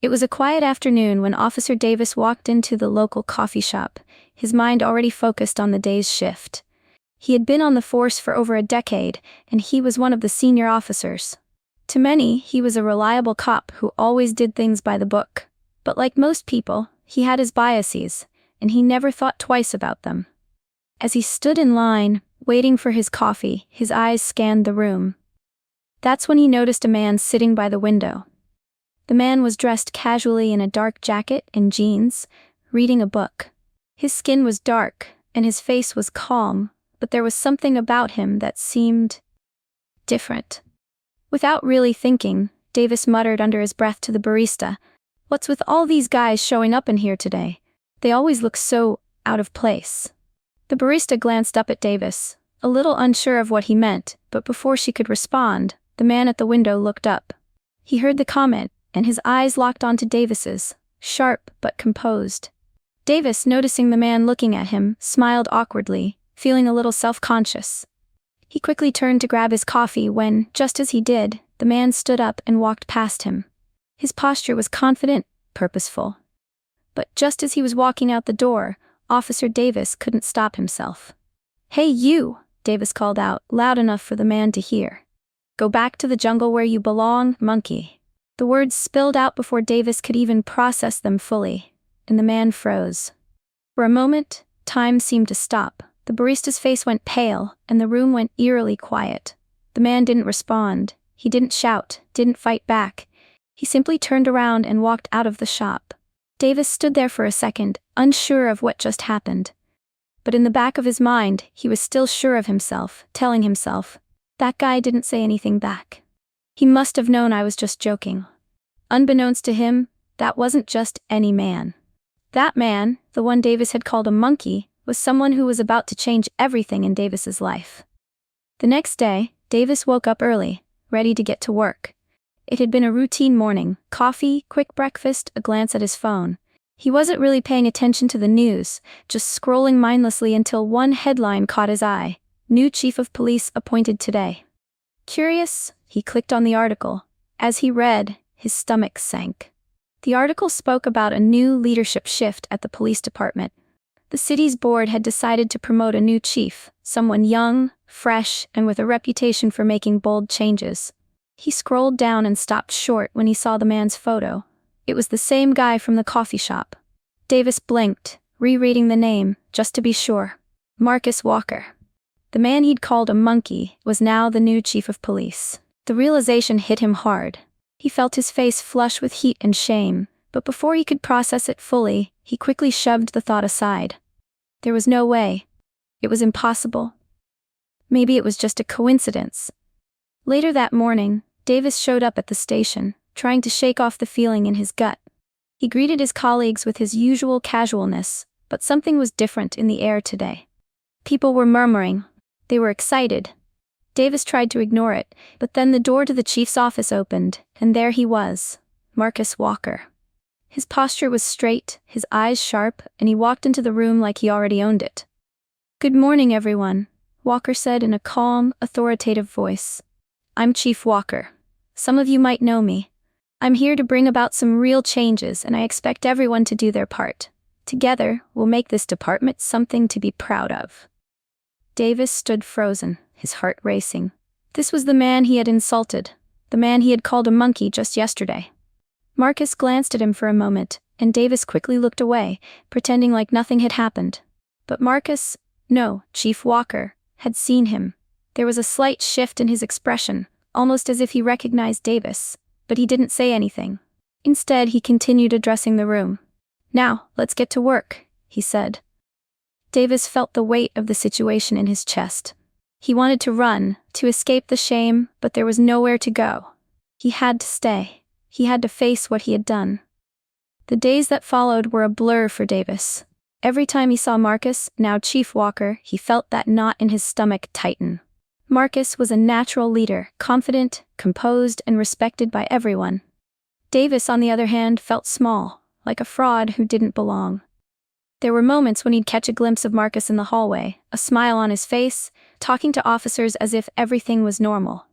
It was a quiet afternoon when Officer Davis walked into the local coffee shop, his mind already focused on the day's shift. He had been on the force for over a decade, and he was one of the senior officers. To many, he was a reliable cop who always did things by the book. But like most people, he had his biases, and he never thought twice about them. As he stood in line, waiting for his coffee, his eyes scanned the room. That's when he noticed a man sitting by the window. The man was dressed casually in a dark jacket and jeans, reading a book. His skin was dark, and his face was calm, but there was something about him that seemed different. Without really thinking, Davis muttered under his breath to the barista, "What's with all these guys showing up in here today? They always look so out of place." The barista glanced up at Davis, a little unsure of what he meant, but before she could respond, the man at the window looked up. He heard the comment, and his eyes locked onto Davis's, sharp but composed. Davis, noticing the man looking at him, smiled awkwardly, feeling a little self-conscious. He quickly turned to grab his coffee when, just as he did, the man stood up and walked past him. His posture was confident, purposeful. But just as he was walking out the door, Officer Davis couldn't stop himself. "Hey you," Davis called out, loud enough for the man to hear. "Go back to the jungle where you belong, monkey." The words spilled out before Davis could even process them fully, and the man froze. For a moment, time seemed to stop. The barista's face went pale, and the room went eerily quiet. The man didn't respond. He didn't shout, didn't fight back. He simply turned around and walked out of the shop. Davis stood there for a second, unsure of what just happened. But in the back of his mind, he was still sure of himself, telling himself, "That guy didn't say anything back. He must have known I was just joking." Unbeknownst to him, that wasn't just any man. That man, the one Davis had called a monkey, was someone who was about to change everything in Davis's life. The next day, Davis woke up early, ready to get to work. It had been a routine morning: coffee, quick breakfast, a glance at his phone. He wasn't really paying attention to the news, just scrolling mindlessly until one headline caught his eye: "New Chief of Police appointed today." Curious, he clicked on the article. As he read, his stomach sank. The article spoke about a new leadership shift at the police department. The city's board had decided to promote a new chief, someone young, fresh, and with a reputation for making bold changes. He scrolled down and stopped short when he saw the man's photo. It was the same guy from the coffee shop. Davis blinked, rereading the name, just to be sure. Marcus Walker. The man he'd called a monkey was now the new chief of police. The realization hit him hard. He felt his face flush with heat and shame, but before he could process it fully, he quickly shoved the thought aside. There was no way. It was impossible. Maybe it was just a coincidence. Later that morning, Davis showed up at the station, trying to shake off the feeling in his gut. He greeted his colleagues with his usual casualness, but something was different in the air today. People were murmuring. They were excited. Davis tried to ignore it, but then the door to the chief's office opened, and there he was, Marcus Walker. His posture was straight, his eyes sharp, and he walked into the room like he already owned it. "Good morning, everyone," Walker said in a calm, authoritative voice. "I'm Chief Walker. Some of you might know me. I'm here to bring about some real changes, and I expect everyone to do their part. Together, we'll make this department something to be proud of." Davis stood frozen, his heart racing. This was the man he had insulted, the man he had called a monkey just yesterday. Marcus glanced at him for a moment, and Davis quickly looked away, pretending like nothing had happened. But Chief Walker, had seen him. There was a slight shift in his expression, almost as if he recognized Davis, but he didn't say anything. Instead, he continued addressing the room. "Now, let's get to work," he said. Davis felt the weight of the situation in his chest. He wanted to run, to escape the shame, but there was nowhere to go. He had to stay. He had to face what he had done. The days that followed were a blur for Davis. Every time he saw Marcus, now Chief Walker, he felt that knot in his stomach tighten. Marcus was a natural leader, confident, composed, and respected by everyone. Davis, on the other hand, felt small, like a fraud who didn't belong. There were moments when he'd catch a glimpse of Marcus in the hallway, a smile on his face, talking to officers as if everything was normal.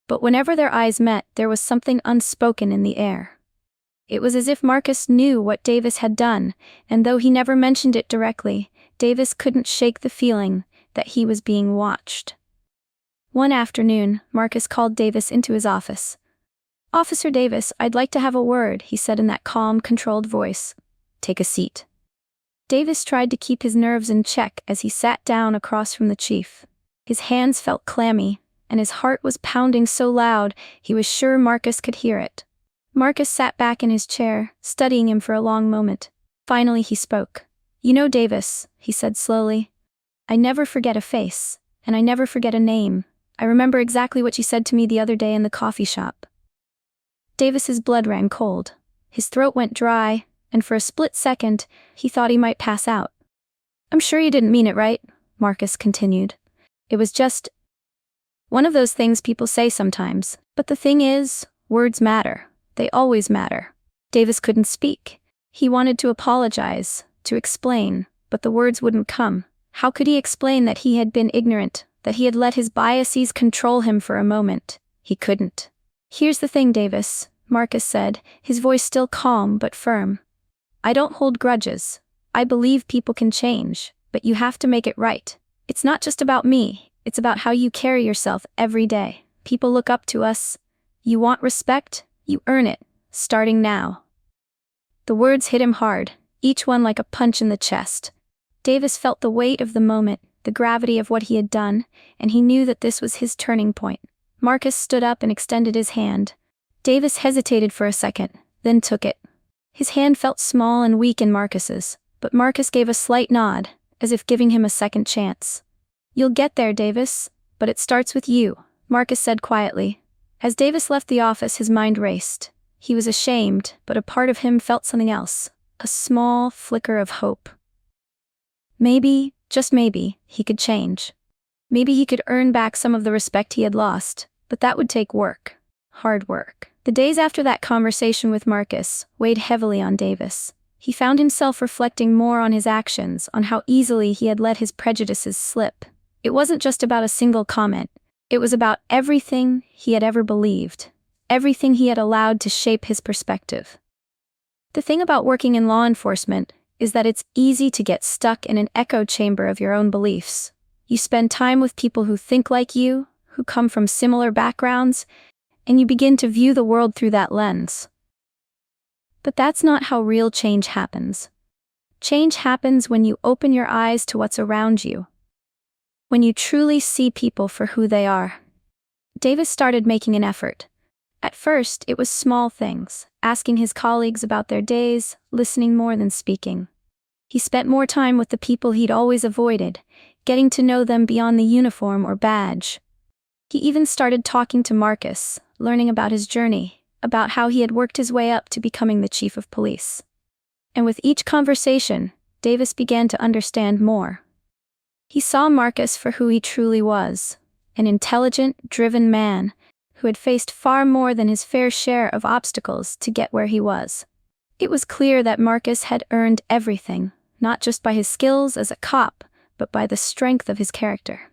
But whenever their eyes met, there was something unspoken in the air. It was as if Marcus knew what Davis had done, and though he never mentioned it directly, Davis couldn't shake the feeling that he was being watched. One afternoon, Marcus called Davis into his office. "Officer Davis, I'd like to have a word," he said in that calm, controlled voice. "Take a seat." Davis tried to keep his nerves in check as he sat down across from the chief. His hands felt clammy, and his heart was pounding so loud he was sure Marcus could hear it. Marcus sat back in his chair, studying him for a long moment. Finally he spoke. "You know, Davis," he said slowly, "I never forget a face, and I never forget a name. I remember exactly what you said to me the other day in the coffee shop." Davis's blood ran cold. His throat went dry, and for a split second, he thought he might pass out. "I'm sure you didn't mean it, right?" Marcus continued. "It was just one of those things people say sometimes. But the thing is, words matter. They always matter." Davis couldn't speak. He wanted to apologize, to explain, but the words wouldn't come. How could he explain that he had been ignorant, that he had let his biases control him for a moment? He couldn't. "Here's the thing, Davis," Marcus said, his voice still calm but firm. "I don't hold grudges. I believe people can change, but you have to make it right. It's not just about me, it's about how you carry yourself every day. People look up to us. You want respect? You earn it, starting now." The words hit him hard, each one like a punch in the chest. Davis felt the weight of the moment, the gravity of what he had done, and he knew that this was his turning point. Marcus stood up and extended his hand. Davis hesitated for a second, then took it. His hand felt small and weak in Marcus's, but Marcus gave a slight nod, as if giving him a second chance. "You'll get there, Davis, but it starts with you," Marcus said quietly. As Davis left the office, his mind raced. He was ashamed, but a part of him felt something else, a small flicker of hope. Maybe, just maybe, he could change. Maybe he could earn back some of the respect he had lost, but that would take work. Hard work. The days after that conversation with Marcus weighed heavily on Davis. He found himself reflecting more on his actions, on how easily he had let his prejudices slip. It wasn't just about a single comment. It was about everything he had ever believed, everything he had allowed to shape his perspective. The thing about working in law enforcement is that it's easy to get stuck in an echo chamber of your own beliefs. You spend time with people who think like you, who come from similar backgrounds, and you begin to view the world through that lens. But that's not how real change happens. Change happens when you open your eyes to what's around you. When you truly see people for who they are. Davis started making an effort. At first, it was small things, asking his colleagues about their days, listening more than speaking. He spent more time with the people he'd always avoided, getting to know them beyond the uniform or badge. He even started talking to Marcus, learning about his journey, about how he had worked his way up to becoming the chief of police. And with each conversation, Davis began to understand more. He saw Marcus for who he truly was, an intelligent, driven man who had faced far more than his fair share of obstacles to get where he was. It was clear that Marcus had earned everything, not just by his skills as a cop, but by the strength of his character.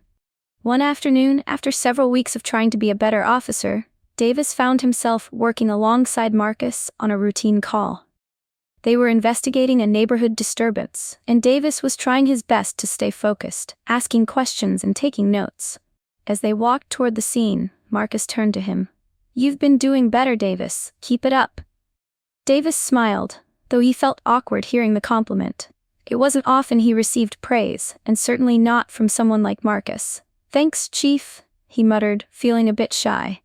One afternoon, after several weeks of trying to be a better officer, Davis found himself working alongside Marcus on a routine call. They were investigating a neighborhood disturbance, and Davis was trying his best to stay focused, asking questions and taking notes. As they walked toward the scene, Marcus turned to him. "You've been doing better, Davis. Keep it up." Davis smiled, though he felt awkward hearing the compliment. It wasn't often he received praise, and certainly not from someone like Marcus. "Thanks, Chief," he muttered, feeling a bit shy.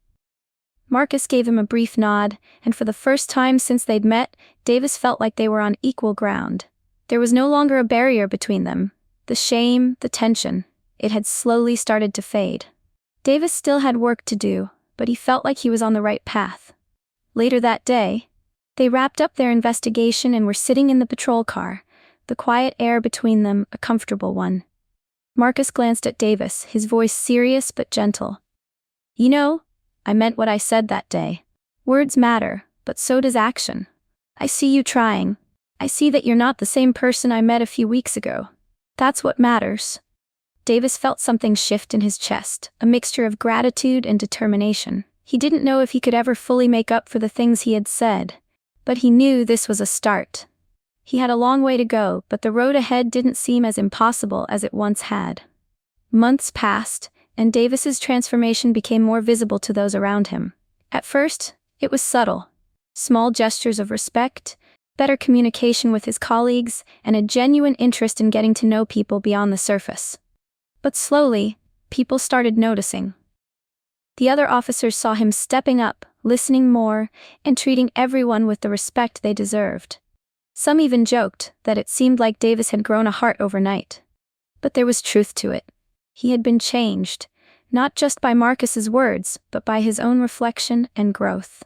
Marcus gave him a brief nod, and for the first time since they'd met, Davis felt like they were on equal ground. There was no longer a barrier between them. The shame, the tension, it had slowly started to fade. Davis still had work to do, but he felt like he was on the right path. Later that day, they wrapped up their investigation and were sitting in the patrol car, the quiet air between them a comfortable one. Marcus glanced at Davis, his voice serious but gentle. "You know, I meant what I said that day. Words matter, but so does action. I see you trying. I see that you're not the same person I met a few weeks ago. That's what matters." Davis felt something shift in his chest, a mixture of gratitude and determination. He didn't know if he could ever fully make up for the things he had said, But he knew this was a start. He had a long way to go, but the road ahead didn't seem as impossible as it once had. Months passed, and Davis's transformation became more visible to those around him. At first, it was subtle. Small gestures of respect, better communication with his colleagues, and a genuine interest in getting to know people beyond the surface. But slowly, people started noticing. The other officers saw him stepping up, listening more, and treating everyone with the respect they deserved. Some even joked that it seemed like Davis had grown a heart overnight. But there was truth to it. He had been changed, not just by Marcus's words, but by his own reflection and growth.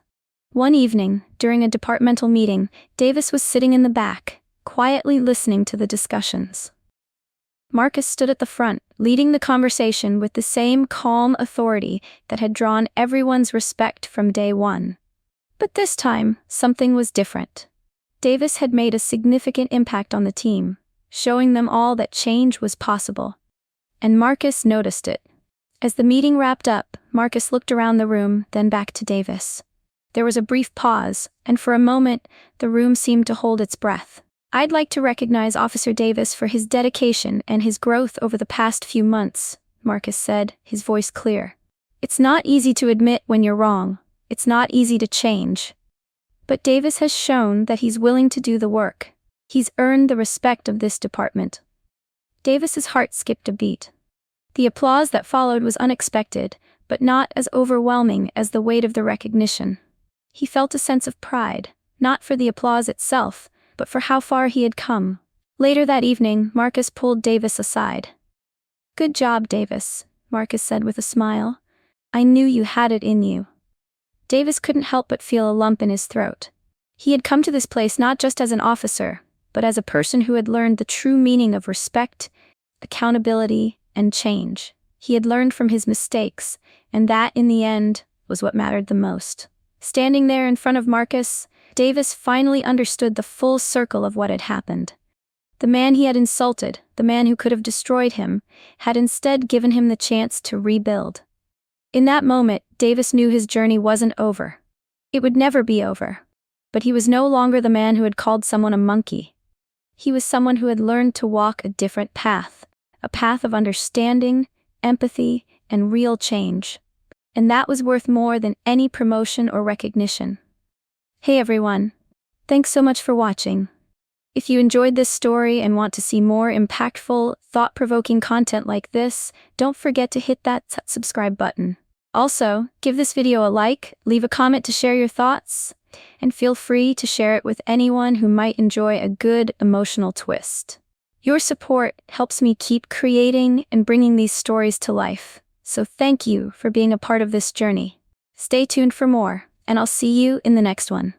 One evening, during a departmental meeting, Davis was sitting in the back, quietly listening to the discussions. Marcus stood at the front, leading the conversation with the same calm authority that had drawn everyone's respect from day one. But this time, something was different. Davis had made a significant impact on the team, showing them all that change was possible. And Marcus noticed it. As the meeting wrapped up, Marcus looked around the room, then back to Davis. There was a brief pause, and for a moment, the room seemed to hold its breath. "I'd like to recognize Officer Davis for his dedication and his growth over the past few months," Marcus said, his voice clear. "It's not easy to admit when you're wrong. It's not easy to change. But Davis has shown that he's willing to do the work. He's earned the respect of this department." Davis's heart skipped a beat. The applause that followed was unexpected, but not as overwhelming as the weight of the recognition. He felt a sense of pride, not for the applause itself, but for how far he had come. Later that evening, Marcus pulled Davis aside. "Good job, Davis," Marcus said with a smile. "I knew you had it in you." Davis couldn't help but feel a lump in his throat. He had come to this place not just as an officer, but as a person who had learned the true meaning of respect, accountability, and change. He had learned from his mistakes, and that, in the end, was what mattered the most. Standing there in front of Marcus, Davis finally understood the full circle of what had happened. The man he had insulted, the man who could have destroyed him, had instead given him the chance to rebuild. In that moment, Davis knew his journey wasn't over. It would never be over. But he was no longer the man who had called someone a monkey. He was someone who had learned to walk a different path, a path of understanding, empathy, and real change. And that was worth more than any promotion or recognition. Hey everyone. Thanks so much for watching. If you enjoyed this story and want to see more impactful, thought-provoking content like this, don't forget to hit that subscribe button. Also, give this video a like, leave a comment to share your thoughts, and feel free to share it with anyone who might enjoy a good emotional twist. Your support helps me keep creating and bringing these stories to life, so thank you for being a part of this journey. Stay tuned for more, and I'll see you in the next one.